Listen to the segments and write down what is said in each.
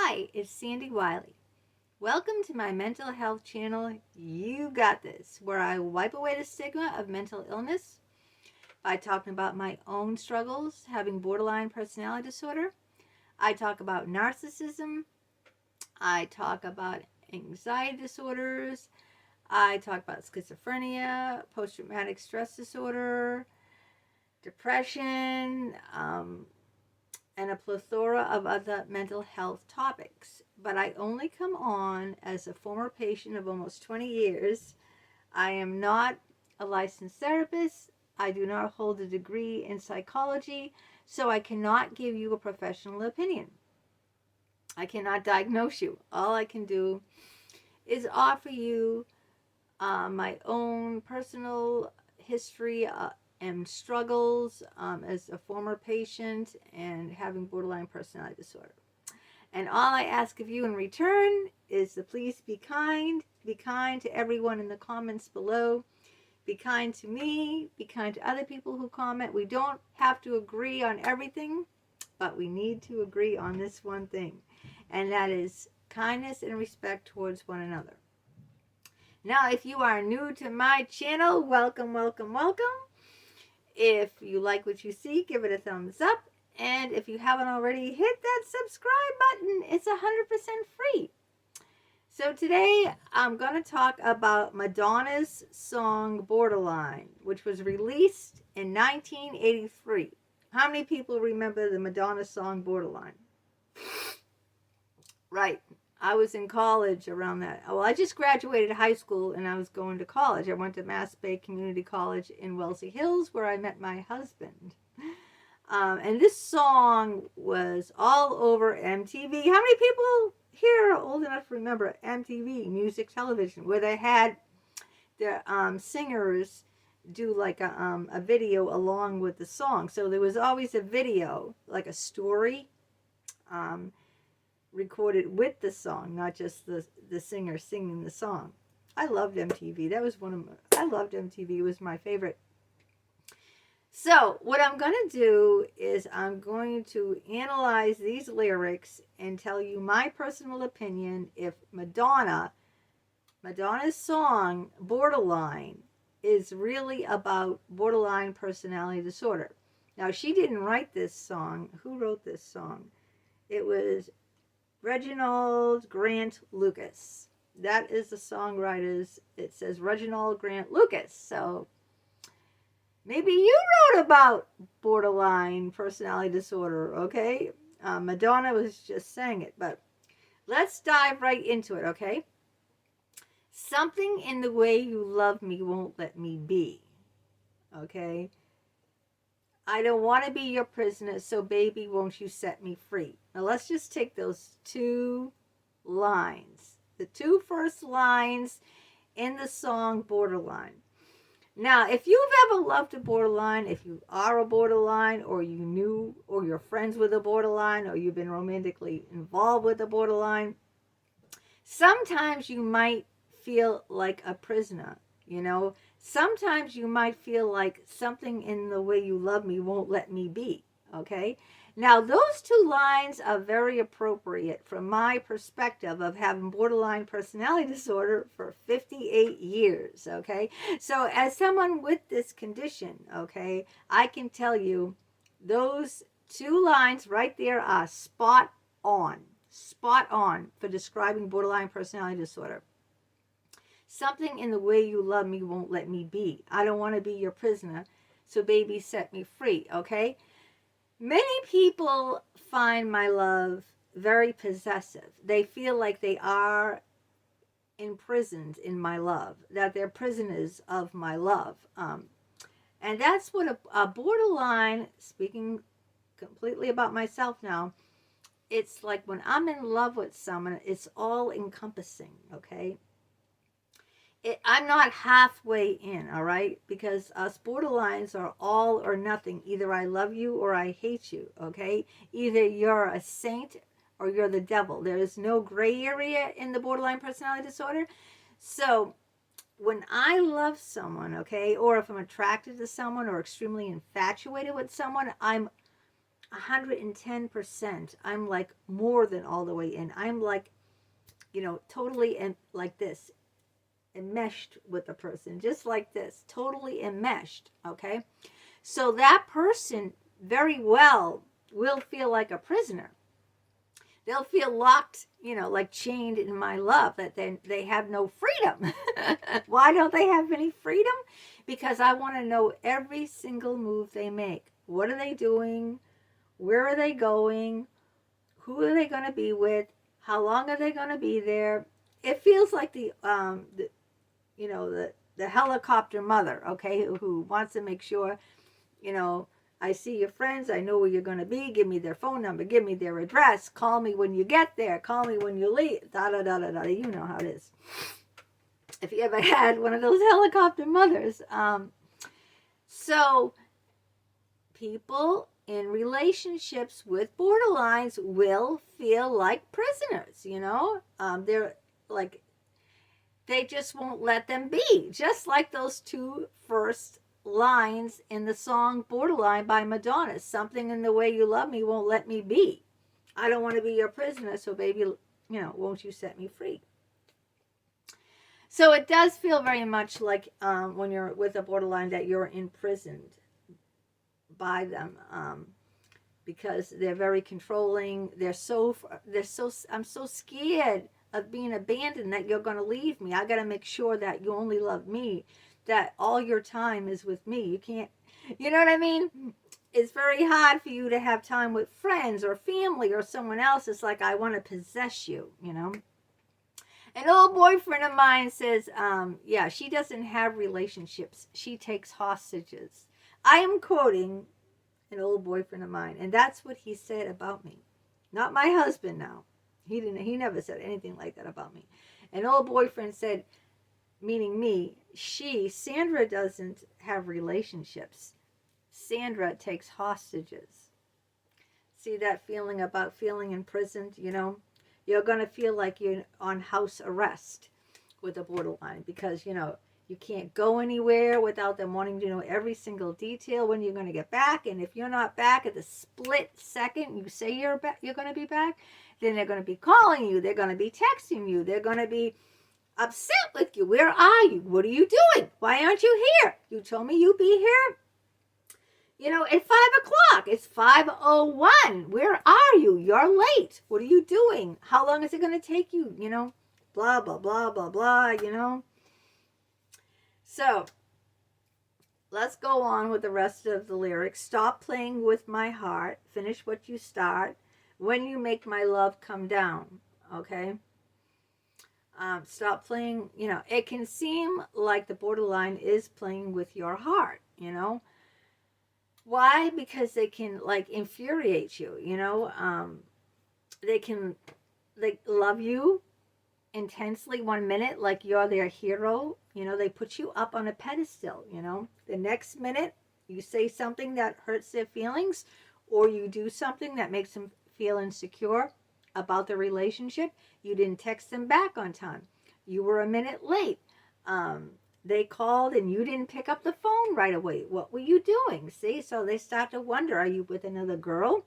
Hi, it's Sandy Wyllie. Welcome to my mental health channel, You Got This, where I wipe away the stigma of mental illness by talking about my own struggles having borderline personality disorder. I talk about narcissism. I talk about anxiety disorders. I talk about schizophrenia, post-traumatic stress disorder, depression, and a plethora of other mental health topics. But I only come on as a former patient of almost 20 years. I am not a licensed therapist. I do not hold a degree in psychology, so I cannot give you a professional opinion. I cannot diagnose you. All I can do is offer you my own personal history and struggles as a former patient and having borderline personality disorder. And all I ask of you in return is to please be kind. Be kind to everyone in the comments below. Be kind to me. Be kind to other people who comment. We don't have to agree on everything, but we need to agree on this one thing, and that is kindness and respect towards one another. Now, if you are new to my channel, welcome, welcome, welcome. If you like what you see, give it a thumbs up. And if you haven't already, hit that subscribe button. It's 100% free. So today, I'm going to talk about Madonna's song Borderline, which was released in 1983. How many people remember the Madonna song Borderline? Right. I was in college around that. Well, I just graduated high school and I was going to college. I went to Mass Bay Community College in Wellesley Hills where I met my husband. And this song was all over MTV. How many people here are old enough to remember MTV, music television, where they had the singers do like a video along with the song? So there was always a video, like a story, recorded with the song, not just the singer singing the song. I loved MTV. That was I loved MTV. It was my favorite. So what I'm going to do is I'm going to analyze these lyrics and tell you my personal opinion if Madonna's song Borderline is really about borderline personality disorder. Now, she didn't write this song. Who wrote this song? It was Reginald Grant Lucas. That is the songwriters. It says Reginald Grant Lucas. So maybe you wrote about borderline personality disorder, okay? Madonna was just saying it, but let's dive right into it, okay? Something in the way you love me won't let me be, okay? I don't want to be your prisoner, so baby, won't you set me free? Now, let's just take those two lines. The two first lines in the song Borderline. Now, if you've ever loved a borderline, if you are a borderline, or you knew, or you're friends with a borderline, or you've been romantically involved with a borderline, sometimes you might feel like a prisoner, you know? Sometimes you might feel like something in the way you love me won't let me be, okay? Now, those two lines are very appropriate from my perspective of having borderline personality disorder for 58 years, okay? So as someone with this condition, okay, I can tell you those two lines right there are spot on for describing borderline personality disorder. Something in the way you love me won't let me be. I don't want to be your prisoner, so baby, set me free, okay? Many people find my love very possessive. They feel like they are imprisoned in my love, that they're prisoners of my love. And that's what a borderline, speaking completely about myself now, it's like when I'm in love with someone, it's all encompassing, okay? I'm not halfway in, all right? Because us borderlines are all or nothing. Either I love you or I hate you, okay? Either you're a saint or you're the devil. There is no gray area in the borderline personality disorder. So when I love someone, okay, or if I'm attracted to someone or extremely infatuated with someone, I'm 110%. I'm like more than all the way in. I'm like, totally like this, enmeshed with the person, just like this, totally enmeshed, okay? So that person very well will feel like a prisoner. They'll feel locked, like chained in my love, that they have no freedom. Why don't they have any freedom? Because I want to know every single move they make. What are they doing? Where are they going? Who are they going to be with? How long are they going to be there? It feels like the helicopter mother, okay, who wants to make sure, I see your friends, I know where you're going to be, give me their phone number, give me their address, call me when you get there, call me when you leave, da da da da da, you know how it is. If you ever had one of those helicopter mothers. So people in relationships with borderlines will feel like prisoners, they're like, they just won't let them be. Just like those two first lines in the song Borderline by Madonna. Something in the way you love me won't let me be. I don't want to be your prisoner, so baby, won't you set me free? So it does feel very much like when you're with a borderline that you're imprisoned by them, because they're very controlling. I'm so scared of being abandoned that you're going to leave me. I got to make sure that you only love me, that all your time is with me. You can't, you know what I mean? It's very hard for you to have time with friends or family or someone else. It's like, I want to possess you, An old boyfriend of mine says, yeah, she doesn't have relationships. She takes hostages. I am quoting an old boyfriend of mine, and that's what he said about me. Not my husband now. He never said anything like that about me. An old boyfriend said, meaning me, Sandra doesn't have relationships. Sandra takes hostages. See that feeling about feeling imprisoned, You're going to feel like you're on house arrest with a borderline because, you can't go anywhere without them wanting to know every single detail when you're going to get back. And if you're not back at the split second you say you're going to be back, then they're going to be calling you. They're going to be texting you. They're going to be upset with you. Where are you? What are you doing? Why aren't you here? You told me you'd be here, at 5 o'clock. It's 5:01. Where are you? You're late. What are you doing? How long is it going to take you? Blah, blah, blah, blah, blah, So, let's go on with the rest of the lyrics. Stop playing with my heart. Finish what you start. When you make my love come down. Okay? Stop playing, it can seem like the borderline is playing with your heart, Why? Because they can, infuriate you, they love you intensely 1 minute like you're their hero. They put you up on a pedestal. The next minute you say something that hurts their feelings, or you do something that makes them feel insecure about the relationship. You didn't text them back on time. You were a minute late. They called and you didn't pick up the phone right away. What were you doing? See, so they start to wonder, are you with another girl?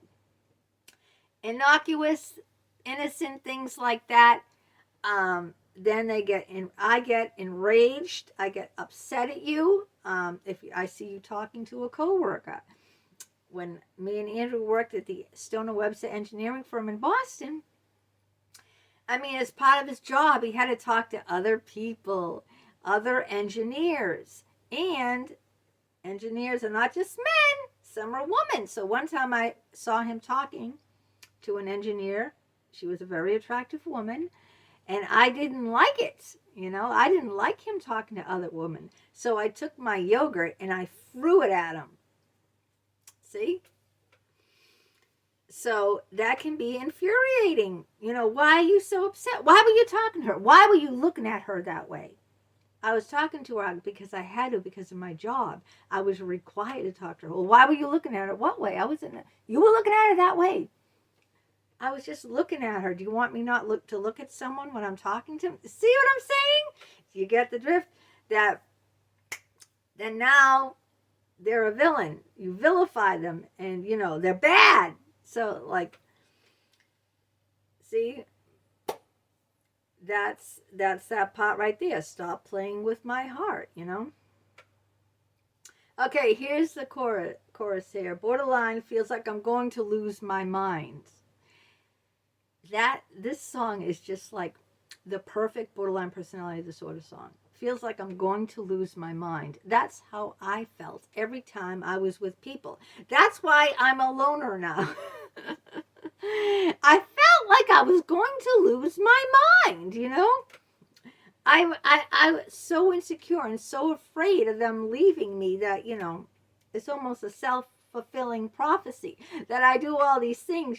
Innocuous, innocent things like that. Then I get enraged. I get upset at you. If I see you talking to a coworker. When me and Andrew worked at the Stoner Webster engineering firm in Boston, as part of his job, he had to talk to other people, other engineers. And engineers are not just men, some are women. So one time I saw him talking to an engineer. She was a very attractive woman. And I didn't like it. I didn't like him talking to other women. So I took my yogurt and I threw it at him. See? So that can be infuriating. Why are you so upset? Why were you talking to her? Why were you looking at her that way? I was talking to her because I had to, because of my job. I was required to talk to her. Well, why were you looking at her? What way? You were looking at her that way. I was just looking at her. Do you want me not to look at someone when I'm talking to them? See what I'm saying? You get the drift? Then now they're a villain. You vilify them, and you know they're bad. So like, see, that's that part right there. Stop playing with my heart, you know. Okay, here's the chorus here. Borderline feels like I'm going to lose my mind. This song is just like the perfect borderline personality disorder song. Feels like I'm going to lose my mind. That's how I felt every time I was with people. That's why I'm a loner now. I felt like I was going to lose my mind, you know? I was so insecure and so afraid of them leaving me that, you know, it's almost a self-fulfilling prophecy that I do all these things,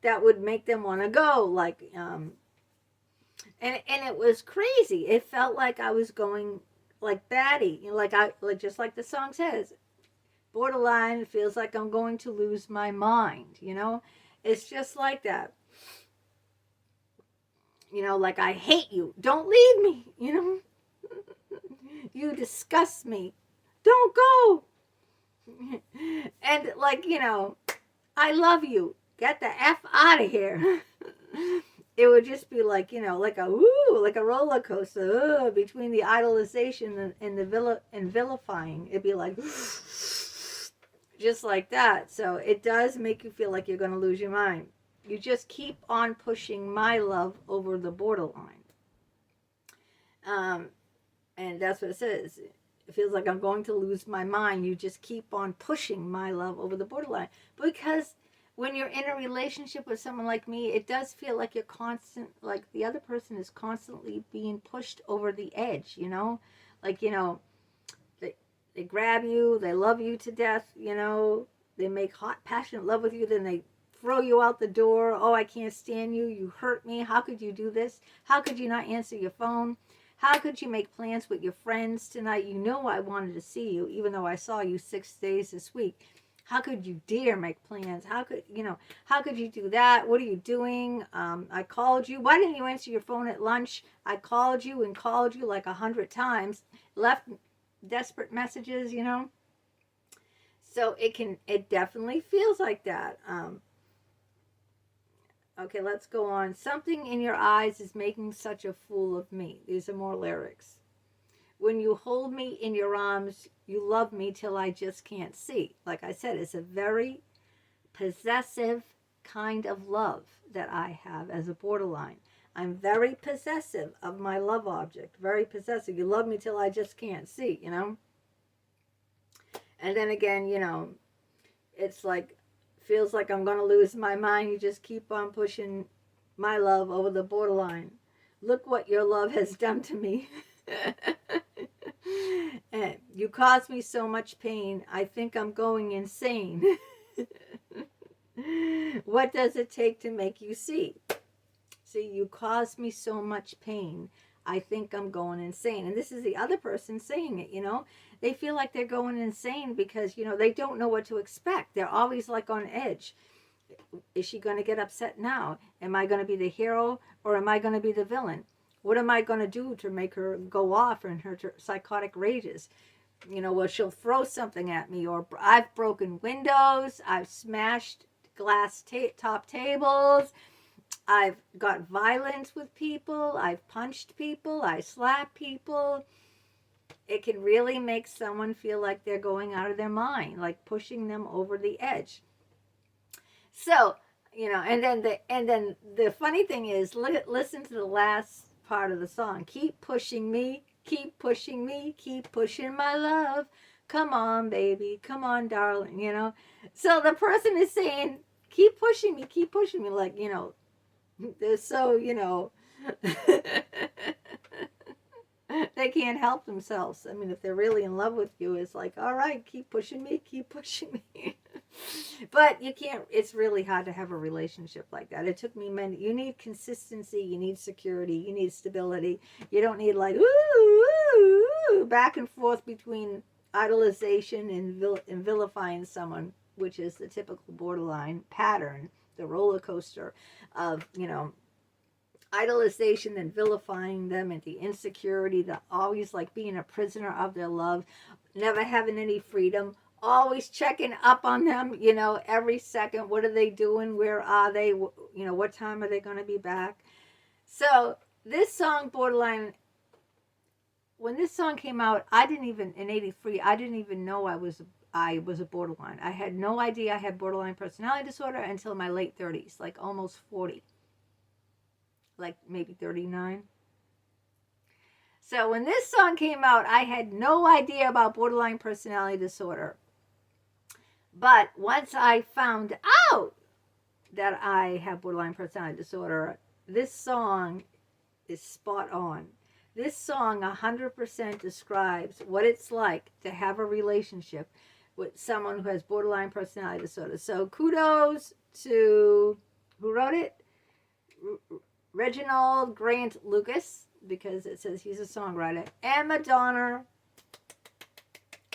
that would make them want to go, like, and it was crazy. It felt like I was going like batty, like just like the song says, borderline feels like I'm going to lose my mind, you know? It's just like that. You know, like, I hate you. Don't leave me, you know? You disgust me. Don't go. And, like, you know, I love you. Get the F out of here. It would just be like, you know, like a roller coaster between the idolization and the vilifying. It'd be like, just like that. So it does make you feel like you're going to lose your mind. You just keep on pushing my love over the borderline. And that's what it says. It feels like I'm going to lose my mind. You just keep on pushing my love over the borderline. Because when you're in a relationship with someone like me, it does feel like you're like the other person is constantly being pushed over the edge, you know? Like, you know, they grab you, they love you to death, you know? They make hot, passionate love with you, then they throw you out the door. Oh, I can't stand you. You hurt me. How could you do this? How could you not answer your phone? How could you make plans with your friends tonight? You know I wanted to see you, even though I saw you 6 days this week. How could you dare make plans? How could you do that? What are you doing? I called you. Why didn't you answer your phone at lunch? I called you and called you like 100 times. Left desperate messages, you know? So it definitely feels like that. Okay, let's go on. Something in your eyes is making such a fool of me. These are more lyrics. When you hold me in your arms, you love me till I just can't see. Like I said, it's a very possessive kind of love that I have as a borderline. I'm very possessive of my love object. Very possessive. You love me till I just can't see, you know? And then again, you know, it's like, feels like I'm going to lose my mind. You just keep on pushing my love over the borderline. Look what your love has done to me. And you caused me so much pain. I think I'm going insane. What does it take to make you see? See, you caused me so much pain. I think I'm going insane. And this is the other person saying it, you know. They feel like they're going insane because, you know, they don't know what to expect. They're always like on edge. Is she going to get upset now? Am I going to be the hero or am I going to be the villain? What am I going to do to make her go off in her psychotic rages? You know, well, she'll throw something at me, or I've broken windows, I've smashed glass top tables, I've got violence with people, I've punched people, I slap people. It can really make someone feel like they're going out of their mind, like pushing them over the edge. So, you know, and then the funny thing is, listen to the last part of the song. Keep pushing me, keep pushing me, keep pushing my love. Come on, baby, come on, darling, you know. So the person is saying, keep pushing me, like, you know, they're so, you know, they can't help themselves. I mean, if they're really in love with you, it's like, all right, keep pushing me, keep pushing me. But you can't, it's really hard to have a relationship like that. It took me you need consistency, you need security, you need stability. You don't need like, ooh, back and forth between idolization and vilifying someone, which is the typical borderline pattern, the roller coaster of, you know, idolization, then vilifying them, and the insecurity, the always like being a prisoner of their love, never having any freedom, always checking up on them, you know, every second. What are they doing? Where are they? You know, what time are they going to be back? So this song, borderline, when this song came out, I didn't even, in '83, I didn't even know I was a borderline. I had no idea I had borderline personality disorder until my late 30s, like almost 40. Like maybe 39. So when this song came out, I had no idea about borderline personality disorder. But once I found out that I have borderline personality disorder, this song is spot on. This song 100% describes what it's like to have a relationship with someone who has borderline personality disorder. So kudos to, who wrote it? Reginald Grant Lucas, because it says he's a songwriter, and Madonna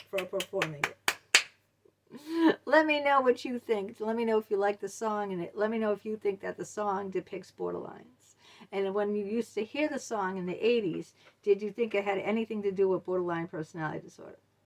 for performing it. Let me know what you think. Let me know if you like the song, and let me know if you think that the song depicts borderlines. And when you used to hear the song in the 80s, did you think it had anything to do with borderline personality disorder?